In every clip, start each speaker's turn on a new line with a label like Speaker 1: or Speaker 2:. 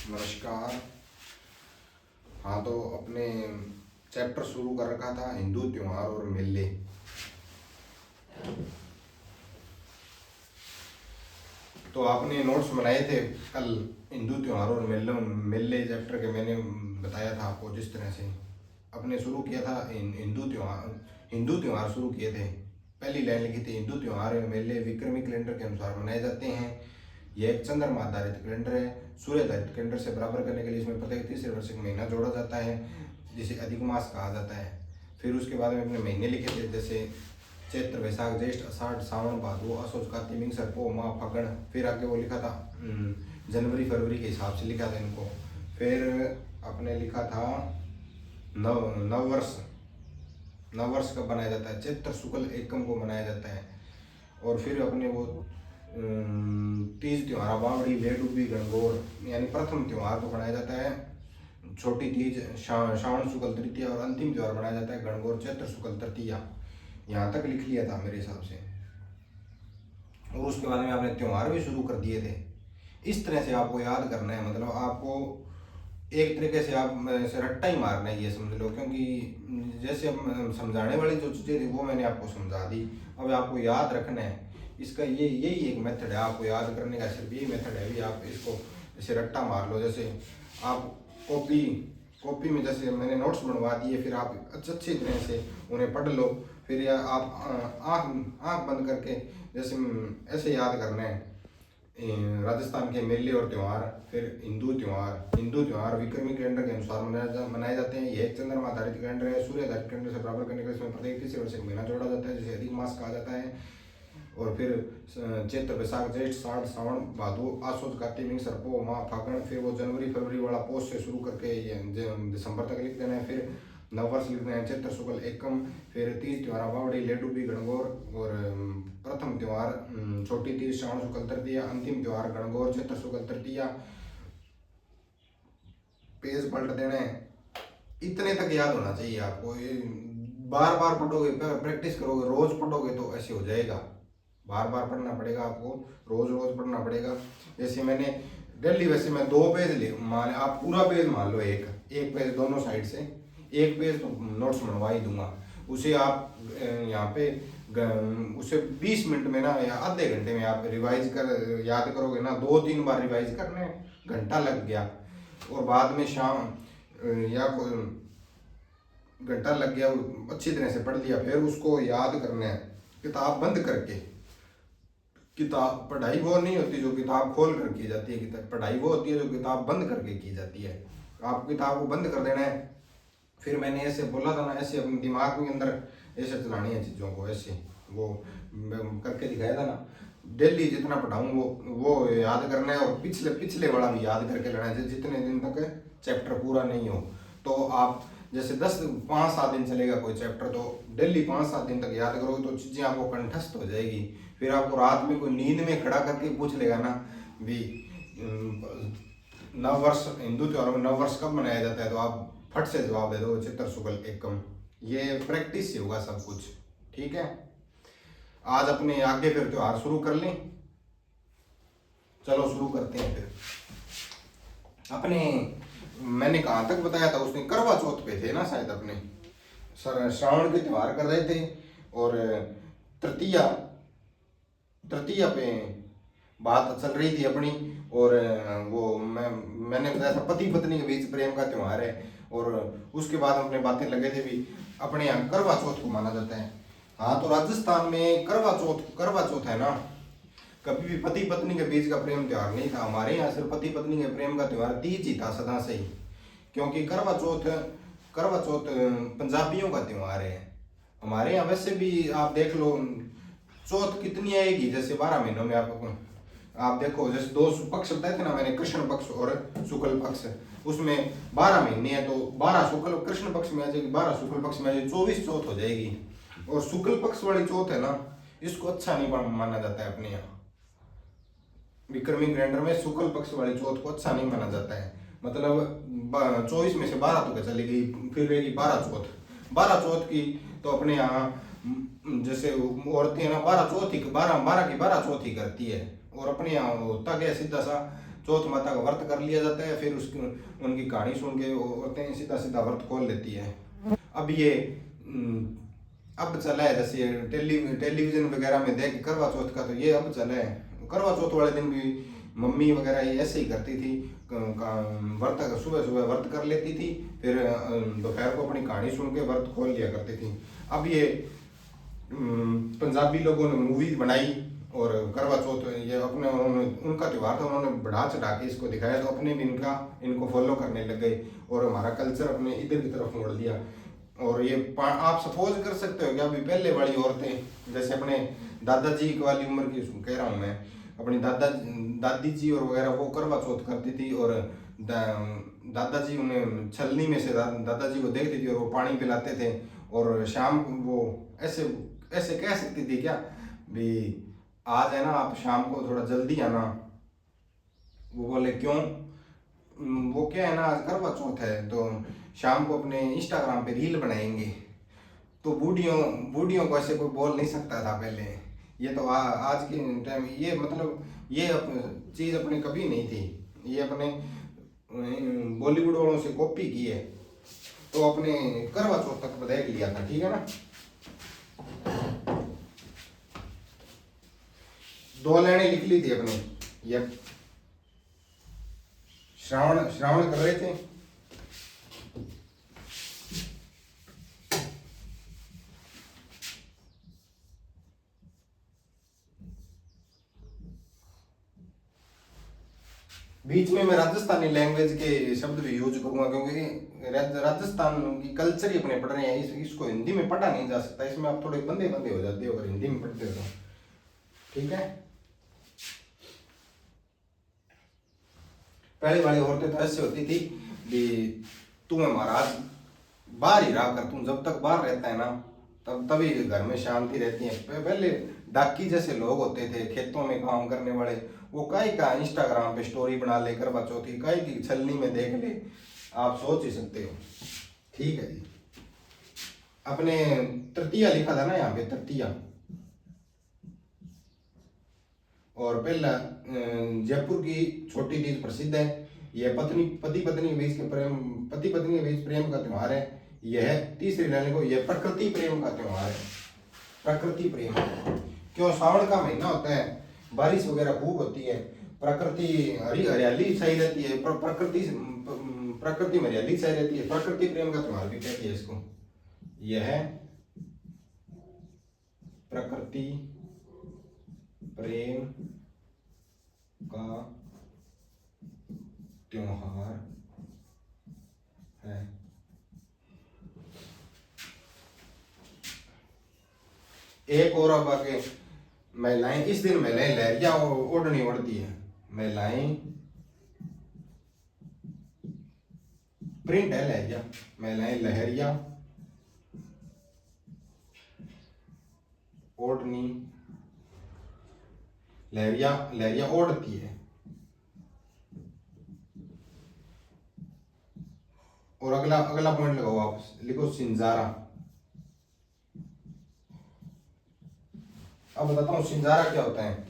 Speaker 1: नमस्कार। हाँ, तो अपने चैप्टर शुरू कर रखा था हिंदू त्योहार और मेले। तो आपने नोट्स बनाए थे कल हिंदू त्योहार और मेले मेले चैप्टर के। मैंने बताया था आपको जिस तरह से अपने शुरू किया था हिंदू त्योहार शुरू किए थे। पहली लाइन लिखी थी, हिंदू त्योहार और मेले विक्रमी कैलेंडर के अनुसार मनाए जाते हैं। यह एक चंद्रमा आधारित कैलेंडर है। सूर्य आधारित कैलेंडर से बराबर करने के लिए इसमें प्रत्येक तीसरे वर्ष का महीना जोड़ा जाता है, जिसे अधिक मास कहा जाता है। फिर उसके बाद में अपने महीने लिखे थे, जैसे चैत्र वैशाख ज्येष्ठ आषाढ़ सावन भादो असोज कार्तिक मिंग पो माह फगण। फिर आगे वो लिखा था जनवरी फरवरी के हिसाब से लिखा था इनको। फिर अपने लिखा था नववर्ष। नववर्ष कब मनाया जाता है? चैत्र शुक्ल एकम को मनाया जाता है। और फिर अपने वो तीज त्योहार बावड़ी लेडूबी गणगौर, यानी प्रथम त्योहार को मनाया जाता है छोटी तीज श्रावण शुक्ल तृतीया, और अंतिम त्योहार मनाया जाता है गणगौर चैत्र शुक्ल तृतीया। यहाँ तक लिख लिया था मेरे हिसाब से। और उसके बाद में आपने त्योहार भी शुरू कर दिए थे। इस तरह से आपको याद करना है, मतलब आपको एक तरीके से आप ऐसे रट्टा ही मारना है, ये समझ लो। क्योंकि जैसे अब समझाने वाली जो चीज़ें थी वो मैंने आपको समझा दी, अब आपको याद रखना है। इसका यही एक मेथड है आपको याद करने का, सिर्फ यही मेथड है। भी आप इसको जैसे रट्टा मार लो। जैसे आप कॉपी में जैसे मैंने नोट्स बनवा दिए, फिर आप अच्छी तरह से उन्हें पढ़ लो। फिर या आप आँख बंद करके जैसे ऐसे याद करना है राजस्थान के मेले और त्यौहार। फिर हिंदू त्योहार विक्रमी कैलेंडर के अनुसार मनाए जाते हैं। यह एक चंद्रमा आधारित कैलेंडर है। सूर्य आधारित कैलेंडर से बराबर करने के लिए इसमें प्रत्येक तीसरे वर्ष का महीना जोड़ा जाता है, जिसे अधिक मास कहा जाता है। और फिर चैत्र वैशाख ज्येष्ठ आषाढ़ सावन भादो आसोज कार्तिक मिंग पो माह फागण। फिर वो जनवरी फरवरी वाला पोस्ट से शुरू करके दिसंबर तक लिख देना है। फिर नववर्ष लिखते हैं चैत्र शुक्ल एकम। फिर तीज त्योहार बावड़ी लेडूबी गणगौर, और प्रथम त्योहार छोटी तीज श्रावण शुक्ल तृतीया, अंतिम त्योहार गणगौर चैत्र शुक्ल तृतीया। पेज पलट देना है। इतने तक याद होना चाहिए आपको। बार बार पढ़ोगे, प्रैक्टिस करोगे, रोज पढ़ोगे तो ऐसे हो जाएगा। बार बार पढ़ना पड़ेगा आपको, रोज रोज पढ़ना पड़ेगा। जैसे मैंने डेली, वैसे मैं 2 पेज मान, आप पूरा पेज मान लो, एक पेज दोनों साइड से, एक पेज तो नोट्स बनवा ही दूंगा। उसे आप यहाँ पे उसे 20 मिनट में ना या आधे घंटे में आप रिवाइज कर याद करोगे ना। 2-3 बार रिवाइज करने घंटा लग गया, और बाद में शाम या घंटा लग गया, अच्छी तरह से पढ़ लिया। फिर उसको याद करना है किताब बंद करके। किताब पढ़ाई वो नहीं होती जो किताब खोल कर की जाती है, किताब पढ़ाई वो होती है जो किताब बंद करके की जाती है। आप किताब को बंद कर देना है। फिर मैंने ऐसे बोला था ना, ऐसे अपने दिमाग के अंदर ऐसे चलानी है चीज़ों को, ऐसे वो करके दिखाया था ना। डेली जितना पढ़ाऊँ वो याद करना है, और पिछले वाला भी याद करके लेना है, जितने दिन तक चैप्टर पूरा नहीं हो। तो आप जैसे 5-7 दिन चलेगा कोई चैप्टर, तो डेली 5-7 दिन तक याद करोगे तो चीज़ें आपको कंठस्थ हो जाएगी। फिर आपको रात में कोई नींद में खड़ा करके पूछ लेगा ना भी नववर्ष, हिंदू त्योहारों में नववर्ष कब मनाया जाता है, तो आप फट से जवाब दे दो चैत्र शुक्ल एकम। ये प्रैक्टिस से होगा सब कुछ, ठीक है। आज अपने आगे फिर त्योहार शुरू कर लें। चलो शुरू करते हैं फिर। अपने मैंने कहाँ तक बताया था, उसने करवा चौथ पे थे ना शायद, अपने श्रावण के त्योहार कर रहे थे। और तृतीया पे बात चल रही थी अपनी। और वो मैंने बताया था पति पत्नी के बीच प्रेम का त्योहार है। और उसके बाद अपने बातें लगे थे भी अपने यहाँ करवा चौथ को माना जाता है। हाँ, तो राजस्थान में करवा चौथ है ना, कभी भी पति पत्नी के बीच का प्रेम त्योहार नहीं था। हमारे यहाँ सिर्फ पति पत्नी के प्रेम का त्योहार तीज ही था सदा से ही। क्योंकि करवा चौथ पंजाबियों का त्योहार है। हमारे यहाँ वैसे भी आप देख लो, चौथ कितनी आएगी, जैसे 12 महीनों में आप देखो, जैसे 2 पक्ष बताए थे ना मैंने, कृष्ण पक्ष और शुक्ल पक्ष। उसमें 12 महीने हैं, तो 12 शुक्ल कृष्ण पक्ष में आ जाएगी, 12 शुक्ल पक्ष में आ जाएगी, 24 चौथ हो जाएगी। और शुक्ल पक्ष वाली चौथ है ना, इसको अच्छा नहीं माना जाता है अपने यहाँ। विक्रमी कैलेंडर में शुक्ल पक्ष वाली चौथ को अच्छा नहीं माना जाता है। मतलब 24 में से 12 तो चली गई, फिर रहेगी 12 चौथ की। तो अपने यहाँ जैसे औरतें ना 12 की 12 चौथ ही करती है। और अपने यहाँ होता क्या सीधा सा, चौथ माता का व्रत कर लिया जाता है, फिर उसकी उनकी कहानी सुन के औरतें सीधा सीधा व्रत खोल लेती है। अब ये अब चला है, जैसे टेलीविजन वगैरह में देख करवा चौथ का, तो ये अब चला है। करवा चौथ वाले दिन भी मम्मी वगैरह ये ऐसे ही करती थी, व्रत सुबह सुबह व्रत कर लेती थी, फिर दोपहर को अपनी कहानी सुन के व्रत खोल लिया करती थी। अब ये पंजाबी लोगों ने मूवी बनाई और करवा चौथ ये अपने उन्होंने उनका त्यौहार था, उन्होंने बढ़ा चढ़ा के इसको दिखाया, तो अपने भी इनको फॉलो करने लग गए और हमारा कल्चर अपने इधर की तरफ मोड़ दिया। और ये आप सपोज कर सकते हो कि अभी पहले वाली औरतें, जैसे अपने दादाजी वाली उम्र की कह रहा हूँ मैं, अपनी दादी जी और वगैरह वो करवा चौथ करती थी, और दादाजी उन्हें छलनी में से दादाजी को देखती थी और वो पानी पिलाते थे, और शाम वो ऐसे ऐसे कह सकती थी क्या भी आज है ना आप शाम को थोड़ा जल्दी आना। वो बोले क्यों? वो क्या है ना आज करवा चौथ है तो शाम को अपने इंस्टाग्राम पे रील बनाएंगे। तो बूढ़ियों बूढ़ियों को ऐसे कोई बोल नहीं सकता था पहले। ये तो आज के टाइम ये मतलब ये चीज़ अपने कभी नहीं थी, ये अपने बॉलीवुड वालों से कॉपी की है, तो अपने करवा चौथ तक देख लिया था, ठीक है ना। 2 लाइनें लिख ली थी अपने, ये श्रावण श्रावण कर रहे थे। बीच में मैं राजस्थानी लैंग्वेज के शब्द भी यूज करूंगा, क्योंकि राजस्थान की कल्चर ही अपने पढ़ रहे हैं, इसको हिंदी में पढ़ा नहीं जा सकता, इसमें आप थोड़े बंदे बंदे हो जाते हो अगर हिंदी में पढ़ते हो तो, ठीक है। पहले वाली औरतें तो ऐसे होती थी कि तुम्हें महाराज बाहर ही रहा कर, तुम जब तक बाहर रहता है ना तब तभी घर में शांति रहती है। पहले डाकी जैसे लोग होते थे खेतों में काम करने वाले, वो काई का इंस्टाग्राम पे स्टोरी बना ले करवा चौथी काई की छलनी में देख ले, आप सोच ही सकते हो, ठीक है जी। अपने तृतीया लिखा था ना यहाँ पे, तृतीया। और पहला जयपुर की छोटी तीज प्रसिद्ध है, यह पति पत्नी के बीच प्रेम का त्योहार है। यह तीसरी लाइन को, यह प्रकृति प्रेम का त्योहार है। प्रकृति प्रेम क्यों? श्रावण का महीना होता है, बारिश वगैरह खूब होती है, प्रकृति हरियाली छाई रहती है, प्रकृति में हरियाली छाई रहती है, प्रकृति प्रेम का त्योहार भी कहती है इसको। यह प्रकृति प्रेम का त्योहार है। एक और अब आगे, महिलाएं इस दिन महिलाएं लहरिया ओढ़नी ओढ़ती है। महिलाएं प्रिंट है लहरिया, महिलाएं लहरिया ओढ़नी, लहरिया ओढ़ती है। और अगला अगला पॉइंट लगाओ आप, लिखो सिंजारा। अब बताता हूँ सिंजारा क्या होता है।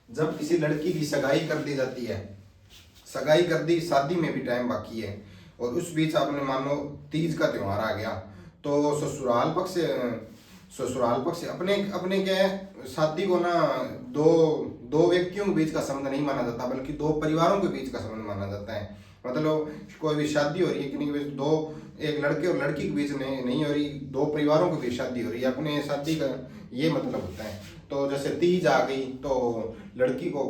Speaker 1: जब किसी लड़की की सगाई कर दी जाती है, सगाई कर दी, शादी में भी टाइम बाकी है, और उस बीच आपने मान लो तीज का त्योहार आ गया, तो ससुराल पक्ष से अपने क्या है, शादी को ना दो व्यक्तियों के बीच का संबंध नहीं माना जाता, बल्कि 2 परिवारों के बीच का संबंध माना जाता है। मतलब कोई भी शादी हो रही है किन्हीं के बीच, एक लड़के और लड़की के बीच नहीं हो रही, 2 परिवारों के बीच शादी हो रही है, अपने शादी का ये मतलब होता है। तो जैसे तीज आ गई तो लड़की को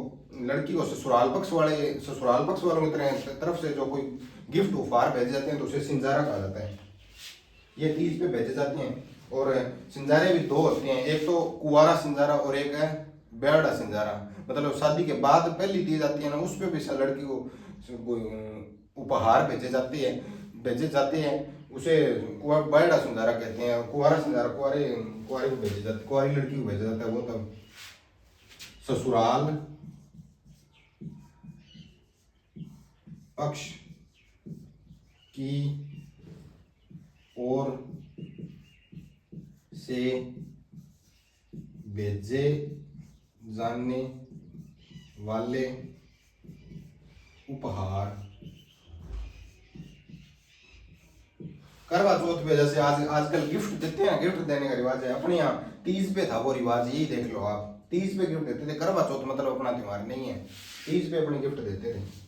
Speaker 1: ससुराल पक्ष वालों की तरफ से जो कोई गिफ्ट उपहार भेजे जाते हैं तो उसे सिंजारा कहा जाता है। ये तीज पे भेजे जाते हैं। और सिंजारे भी 2 होते हैं, एक तो कुंवारा सिंजारा और एक है बेड़ा सिंजारा। मतलब शादी के बाद पहली तीज आती है ना, उस पे भी लड़की को उपहार भेजे जाते हैं, उसे बेड़ा सिंजारा कहते हैं। कुंवारा सिंजारा कुंवारी लड़की को भेजा जाता है, वो तब ससुराल पक्ष की ओर से भेजे जाने वाले उपहार। करवा चौथ पे जैसे आज आजकल गिफ्ट देते हैं, गिफ्ट देने का रिवाज है अपने यहाँ। तीज पे था वो रिवाज, यही देख लो आप, तीज पे गिफ्ट देते थे। करवा चौथ मतलब अपना त्योहार नहीं है, तीज पे अपने गिफ्ट देते थे।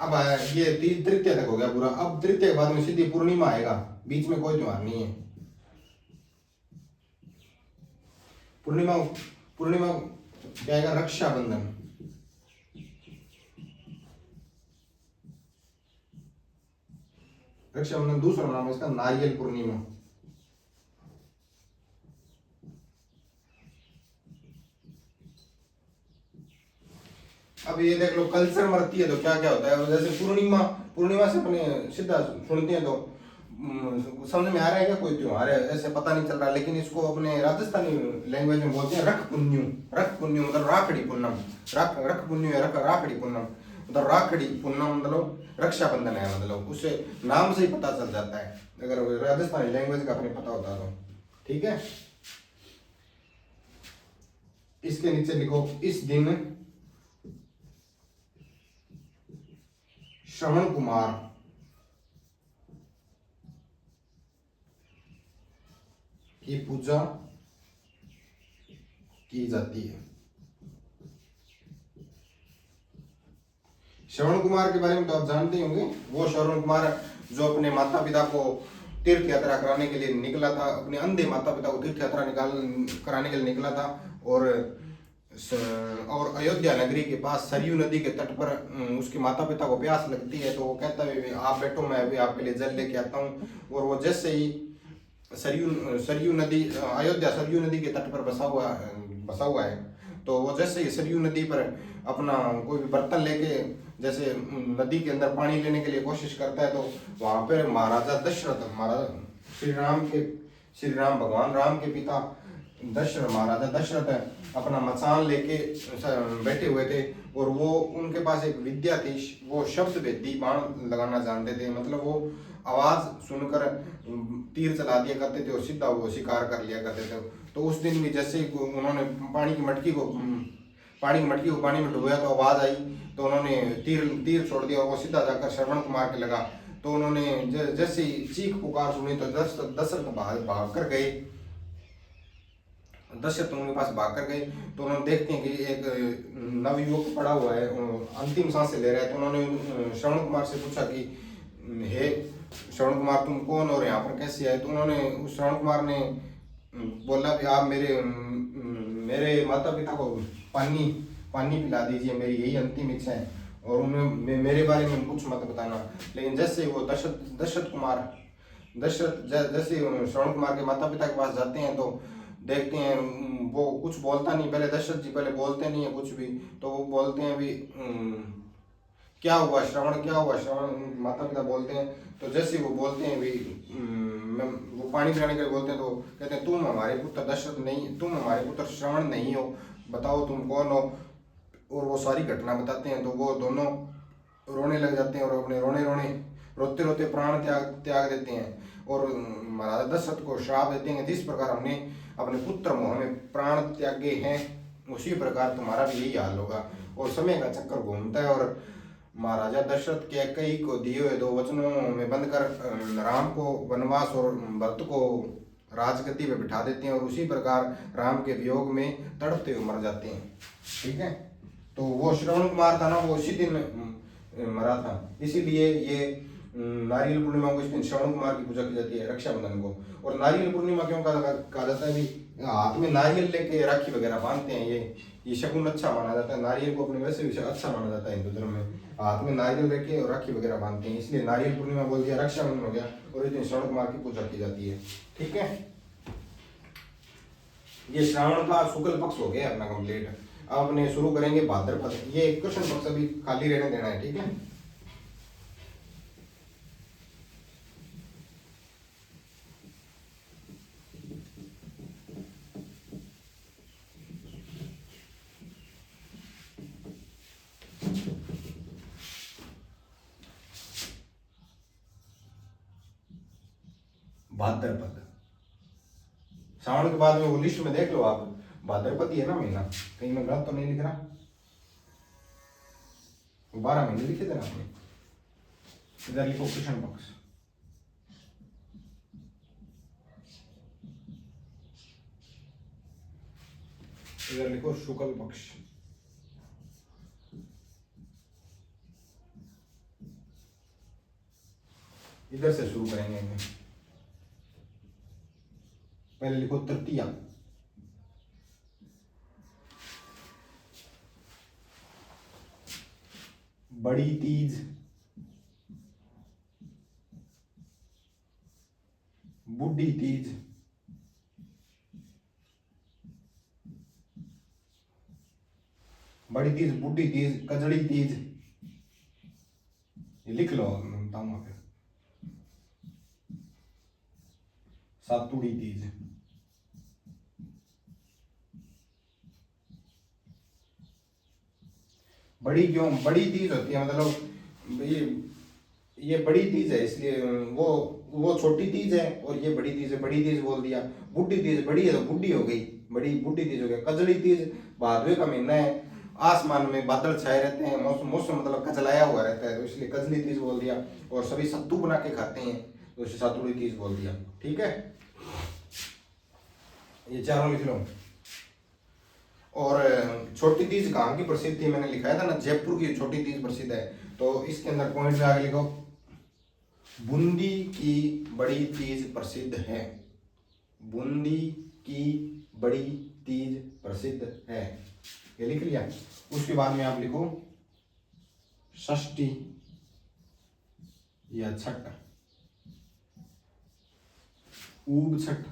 Speaker 1: अब ये तीज तृतीय तक हो गया पूरा। अब तृतीय के बाद में सीधी पूर्णिमा आएगा, बीच में कोई त्योहार नहीं है। पूर्णिमा, पूर्णिमा क्या आएगा? रक्षाबंधन। रक्षाबंधन दूसरा नाम है इसका नारियल पूर्णिमा। अब ये देख लो कल्चर मरती है तो क्या क्या होता है। जैसे पूर्णिमा, पूर्णिमा से अपने सीधा सुनते हैं तो समझ में आ रहा है क्या कोई त्योहार है? ऐसे पता नहीं चल रहा, लेकिन इसको अपने राजस्थानी लैंग्वेज में बोलते हैं रख पुन्यू। रख पुन्यू मतलब राखड़ी पूनम। रख पुन्यू है राखड़ी पूनम, मतलब राखड़ी पूनम मतलब रक्षाबंधन है। मतलब उससे नाम से ही पता चल जाता है, अगर राजस्थानी लैंग्वेज का अपने पता होता तो। ठीक है, इसके नीचे लिखो इस दिन श्रवण कुमार की पूजा की जाती है। श्रवण कुमार के बारे में तो आप जानते ही होंगे। वो श्रवण कुमार जो अपने माता पिता को तीर्थ यात्रा कराने के लिए निकला था, अपने अंधे माता पिता को तीर्थ यात्रा कराने के लिए निकला था। और अयोध्या नगरी के पास सरयू नदी के तट पर उसके माता पिता को प्यास लगती है, तो वो कहता है आप बैठो, मैं अभी आपके लिए जल लेके आता हूँ। और वो जैसे ही सरयू नदी, अयोध्या सरयू नदी के तट पर बसा हुआ है, तो वो जैसे ही सरयू नदी पर अपना कोई भी बर्तन लेके जैसे नदी के अंदर पानी लेने के लिए कोशिश करता है, तो वहां पर महाराजा दशरथ, श्री राम भगवान राम के पिता महाराजा दशरथ अपना मचान लेके बैठे हुए थे। और वो उनके पास एक विद्या थी, वो शब्द भेदी बाण लगाना जानते थे। मतलब वो आवाज सुनकर तीर चला दिया करते थे और सीधा वो शिकार कर लिया करते थे। तो उस दिन भी जैसे ही उन्होंने पानी की मटकी को पानी में डुबाया तो आवाज आई, तो उन्होंने तीर छोड़ दिया और वो सीधा जाकर श्रवण कुमार के लगा। तो उन्होंने जैसे ही चीख पुकार सुनी तो दशरथ भाग कर गए। दशरथ उनके पास भाग कर गए, तो उन्होंने देखते हैं कि एक नवयुवक पड़ा हुआ है, अंतिम सांसें ले रहा है। तो उन्होंने श्रवण कुमार से पूछा कि हे श्रवण कुमार तुम कौन और यहाँ पर कैसे आए? तो उन्होंने उस श्रवण कुमार ने बोला कि आप मेरे माता पिता को पानी पिला दीजिए, मेरी यही अंतिम इच्छा है, और उन्हें मेरे बारे में कुछ मत बताना। लेकिन जैसे वो दशरथ जैसे श्रवण कुमार के माता पिता के पास जाते हैं तो देखते हैं वो कुछ बोलता नहीं। पहले दशरथ जी पहले बोलते नहीं है कुछ भी, तो वो बोलते हैं भी क्या हुआ श्रवण, क्या हुआ श्रवण? माता पिता बोलते हैं, तो जैसे वो बोलते हैं भी वो पानी पिलाने के लिए बोलते हैं, तो कहते हैं तुम हमारे पुत्र दशरथ नहीं, तुम हमारे पुत्र श्रवण नहीं हो, बताओ तुम कौन हो? और वो सारी घटना बताते हैं। तो वो दोनों रोने लग जाते हैं और अपने रोते रोते प्राण त्याग देते हैं। और महाराजा दशरथ को श्राप देते हैं, जिस प्रकार हमने अपने पुत्र मोह में प्राण त्यागे हैं, उसी प्रकार तुम्हारा भी यही हाल होगा। और समय का चक्कर घूमता है, और महाराजा दशरथ के कई को दिए हुए 2 वचनों में बंद कर राम को वनवास और भरत को राजगद्दी पे बिठा देते हैं, और उसी प्रकार राम के वियोग में तड़पते हुए मर जाते हैं। ठीक है, तो वो श्रवण कुमार था ना, वो उसी दिन मरा था। इसीलिए ये नारियल पूर्णिमा को इस दिन श्रवण कुमार की पूजा की जाती है, रक्षाबंधन को। और नारियल पूर्णिमा क्यों कहा जाता है भी? हाथ में नारियल लेके राखी वगैरह बांधते हैं, ये शगुन अच्छा माना जाता है। नारियल को अपने वैसे भी अच्छा माना जाता है हिंदू धर्म में, हाथ में नारियल लेके और राखी वगैरह बांधते हैं, इसलिए नारियल पूर्णिमा बोल दिया, रक्षाबंधन हो गया, और इस दिन श्रवण कुमार की पूजा की जाती है। ठीक है, ये श्रावण का शुक्ल पक्ष हो गया अपना कंप्लीट। अब अपने शुरू करेंगे भाद्रपद। ये क्वेश्चन बॉक्स अभी खाली रहने देना है। ठीक है, भाद्रपद। श्रावण के बाद में वो लिस्ट में देख लो आप, भाद्रपद है ना महीना, कहीं मैं गलत तो नहीं लिख रहा? 12 महीने लिखे थे ना आपने। इधर लिखो कृष्ण पक्ष, इधर लिखो शुक्ल पक्ष। इधर से शुरू करेंगे। पहले लिखो तृतीया, बड़ी तीज, बूढ़ी तीज, बड़ी तीज, बूढ़ी तीज, कजड़ी तीज, ये लिख लो, मैं बताऊंगा फिर। सातुड़ी तीज, बड़ी क्यों बड़ी तीज होती है, मतलब ये बड़ी तीज है इसलिए वो छोटी तीज है और ये बड़ी तीज है, बड़ी तीज बोल दिया। बूढ़ी तीज, बड़ी है तो बूढ़ी हो गई, बड़ी बूढ़ी तीज हो गया। कजड़ी तीज भादवे का महीना है, आसमान में बादल छाए रहते हैं, मौसम मतलब कचलाया हुआ रहता है, तो इसलिए कजली तीज बोल दिया। और सभी सत्तू बना के खाते हैं तो इसे सातुड़ी तीज बोल दिया। ठीक है, ये चारों लिख लो। और छोटी तीज कहाँ की प्रसिद्ध थी, मैंने लिखाया था ना, जयपुर की छोटी तीज प्रसिद्ध है। तो इसके अंदर पॉइंट में आगे लिखो, बूंदी की बड़ी तीज प्रसिद्ध है, बूंदी की बड़ी तीज प्रसिद्ध है, ये लिख लिया। उसके बाद में आप लिखो षष्ठी या छठ, ऊब छठ,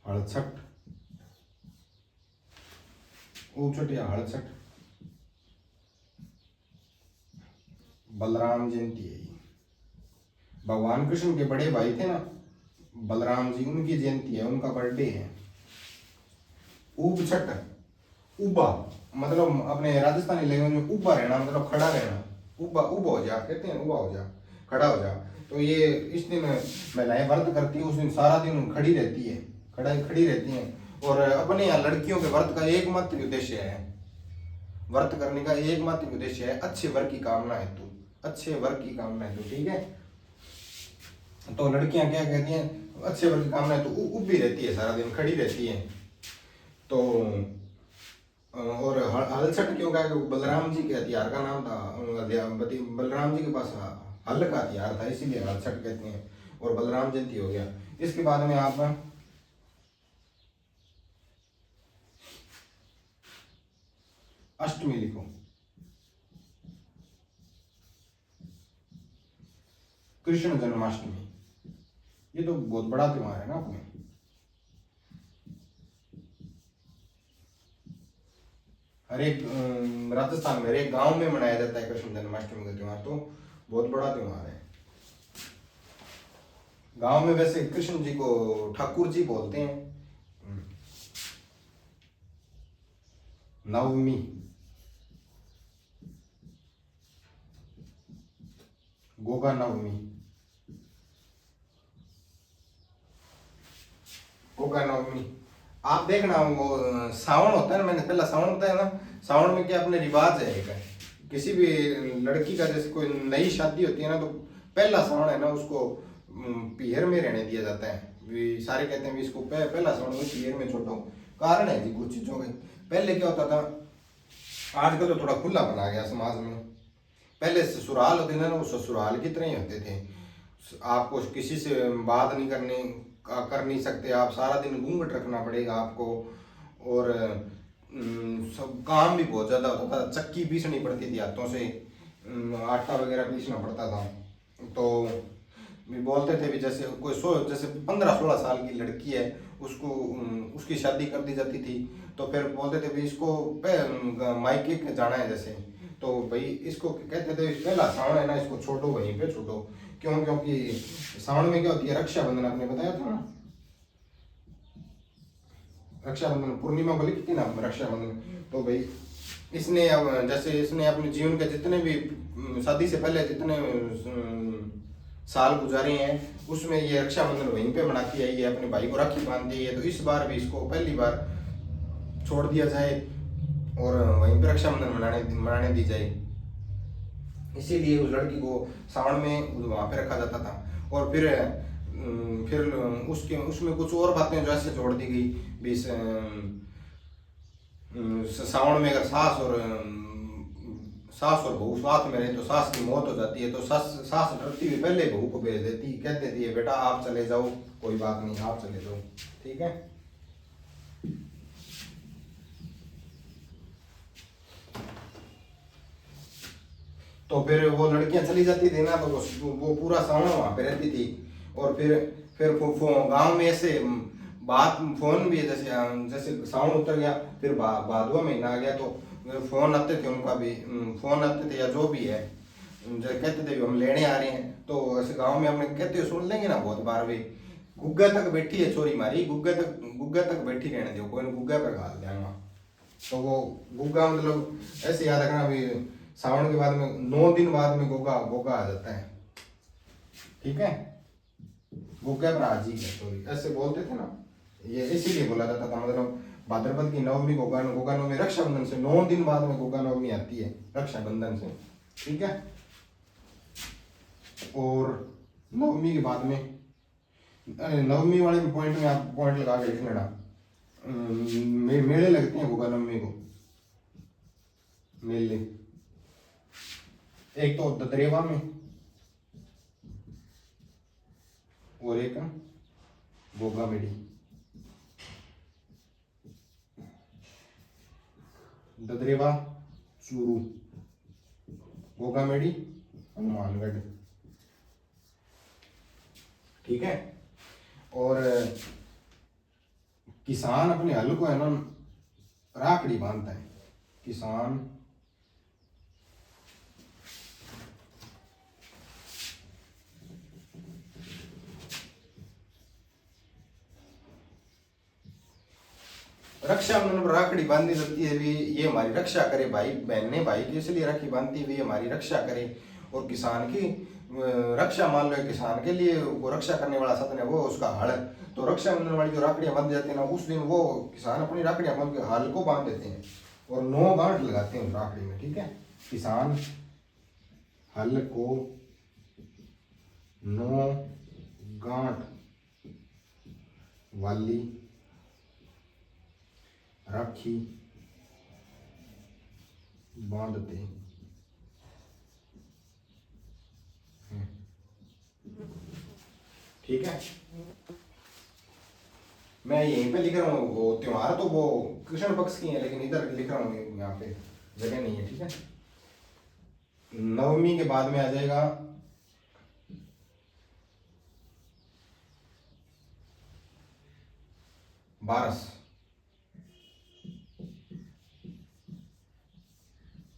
Speaker 1: हड़छठ, ऊब छठ या हड़छठ, बलराम जयंती है। भगवान कृष्ण के बड़े भाई थे ना बलराम जी, उनकी जयंती है, उनका बर्थडे है। ऊब छठ, उबा मतलब अपने राजस्थानी लैंग्वेज में उबा रहना मतलब खड़ा रहना, उबा उबा हो जा कहते हैं, उबा हो जा, खड़ा हो जा। तो ये इस दिन महिलाएं व्रत करती है, उस दिन सारा दिन खड़ी रहती है, खड़ी रहती हैं। और अपने यहाँ लड़कियों के व्रत का एकमात्र उद्देश्य है, व्रत करने का एकमात्र उद्देश्य है अच्छे वर की कामना है, तू अच्छे वर की कामना है, तो ठीक है। तो लड़कियां क्या कहती हैं, अच्छे वर की कामना है तो उबी रहती है, सारा दिन खड़ी रहती है। तो और हलछठ क्यों कहा, बलराम जी के हथियार का नाम था, बलराम जी के पास हल का हथियार था, इसीलिए हलछठ कहते हैं। और बलराम जयंती हो गया। इसके बाद में आप अष्टमी लिखो, कृष्ण जन्माष्टमी। ये तो बहुत बड़ा त्योहार है ना अपने, हर एक राजस्थान में हर एक गांव में मनाया जाता है कृष्ण जन्माष्टमी का त्योहार, तो बहुत बड़ा त्योहार है। गांव में वैसे कृष्ण जी को ठाकुर जी बोलते हैं। नवमी, गोगा नवमी, गोगा नवमी। आप देखना वो सावन होता है ना, मैंने पहला सावन बताया ना, सावन में क्या अपने रिवाज है एक, किसी भी लड़की का जैसे कोई नई शादी होती है ना, तो पहला सावन है ना उसको पीहर में रहने दिया जाता है। सारे कहते हैं इसको पहला सावन में पीहर में छोड़ो, कारण है जी कुछ चीजों के। पहले क्या होता था, आजकल तो थोड़ा खुला बना गया समाज में, पहले ससुराल होते थे ना वो ससुराल की तरह ही होते थे, आपको किसी से बात नहीं कर नहीं सकते आप, सारा दिन घूंघट रखना पड़ेगा आपको। और सब काम भी बहुत ज़्यादा होता था, चक्की पीसनी पड़ती थी हाथों से, आटा वगैरह पीसना पड़ता था। तो भी बोलते थे भी जैसे कोई जैसे 15-16 साल की लड़की है उसको उसकी शादी कर दी जाती थी, तो फिर बोलते थे भी इसको मायके जाना है जैसे, तो भाई इसको कहते थे पहला सावन है ना इसको छोड़ो, वहीं पे छोड़ो। क्यों, क्योंकि सावन में क्या होती है, रक्षाबंधन आपने बताया था ना, रक्षाबंधन पूर्णिमा को लिखी थी ना रक्षाबंधन। तो भाई इसने अब जैसे इसने अपने जीवन के जितने भी शादी से पहले जितने साल गुजारे हैं, उसमें ये रक्षाबंधन वहीं पे मनाती आई है, अपने भाई को राखी बांधती है। तो इस बार भी इसको पहली बार छोड़ दिया जाए और वहीं पे रक्षाबंधन मनाने दी जाए। इसीलिए उस लड़की को सावन में वहाँ पे रखा जाता था। और फिर उसके उसमें कुछ और बातें जो ऐसे जोड़ दी गई भी, सावन में अगर सास और बहू साथ में रहे तो सास की मौत हो जाती है, तो सास डरती हुई पहले बहू को भेज देती, कह देती है बेटा आप चले जाओ, कोई बात नहीं, आप चले जाओ, ठीक है। तो फिर वो लड़कियां चली जाती थी ना, तो वो पूरा सावन वहां पे रहती थी। और फिर गांव में ऐसे बात फोन भी, जैसे जैसे सावन उतर गया, फिर भादवा महीना आ गया, तो फोन आते थे उनका भी, फोन आते थे या जो भी है, जो कहते थे हम लेने आ रहे हैं। तो ऐसे गांव में हमने कहते सुन लेंगे ना बहुत बार भी, गुग्गा तक बैठी है छोरी मारी, गुग्गा तक बैठी रहने दो, कोई गुग्गा पर घाल देंगे। तो वो गुग्गा मतलब ऐसे याद रखना भी, सावन के बाद में 9 दिन बाद में गोगा आ जाता है, ठीक है। गुग्गा पर हाजी है सॉरी, ऐसे बोलते थे ना, ये इसीलिए बोला जाता था। मतलब भाद्रपद की नवमी गोगा नवमी, रक्षाबंधन से 9 दिन बाद में गोगा नवमी आती है रक्षाबंधन से, ठीक है। और नवमी के बाद में, नवमी वाले पॉइंट में आप पॉइंट लगा के लिख लेना, मेले लगते हैं गोगा नवमी को, मेले एक तो ददरेवा में और एक गोगा मेड़ी। ददरेवा चूरू, गोगा मेड़ी हनुमानगढ़, ठीक है। और किसान अपने हल को है ना राखड़ी बांधता है, किसान रक्षाबंधन पर राखड़ी बांधी जाती है भी, ये हमारी रक्षा करे, भाई बहन ने भाई की इसलिए राखी बांधती हुई हमारी रक्षा करे। और किसान की रक्षा मान लो, किसान के लिए वो रक्षा करने वाला साधन है वो उसका हल है। तो रक्षाबंधन वाली जो राखड़ियां बांध जाती है ना, उस दिन वो किसान अपनी राखड़ियां बांध के हल को बांध देते हैं और 9 गांठ लगाते हैं उस राखड़ी में, ठीक है। किसान हल को 9 गांठ वाली राखी बांधते हैं, ठीक है। मैं यहीं पे लिख रहा हूँ, वो त्योहार तो वो कृष्ण पक्ष की है, लेकिन इधर लिख रहा हूँ यहाँ पे जगह नहीं है, ठीक है। नवमी के बाद में आ जाएगा बारस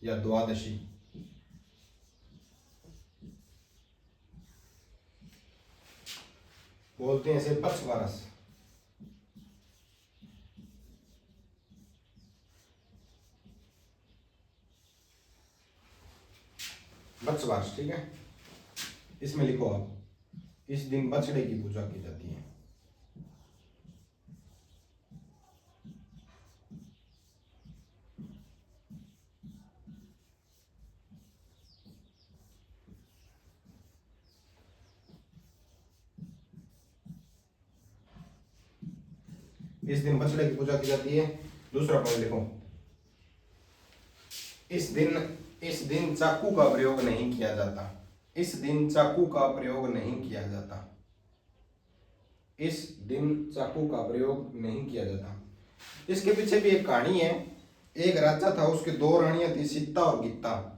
Speaker 1: या द्वादशी, बोलते हैं इसे पक्ष बारस, बत्स बारस, ठीक है। इसमें लिखो आप, इस दिन बछड़े की पूजा की जाती है। इस दिन बछड़े की पूजा की जाती है। दूसरा पॉइंट लिखो, इस दिन चाकू का प्रयोग नहीं किया जाता, इस दिन चाकू का प्रयोग नहीं किया जाता, इस दिन चाकू का प्रयोग नहीं किया जाता। इसके पीछे भी एक कहानी है। एक राजा था, उसके 2 रानियां थी, सीता और गीता।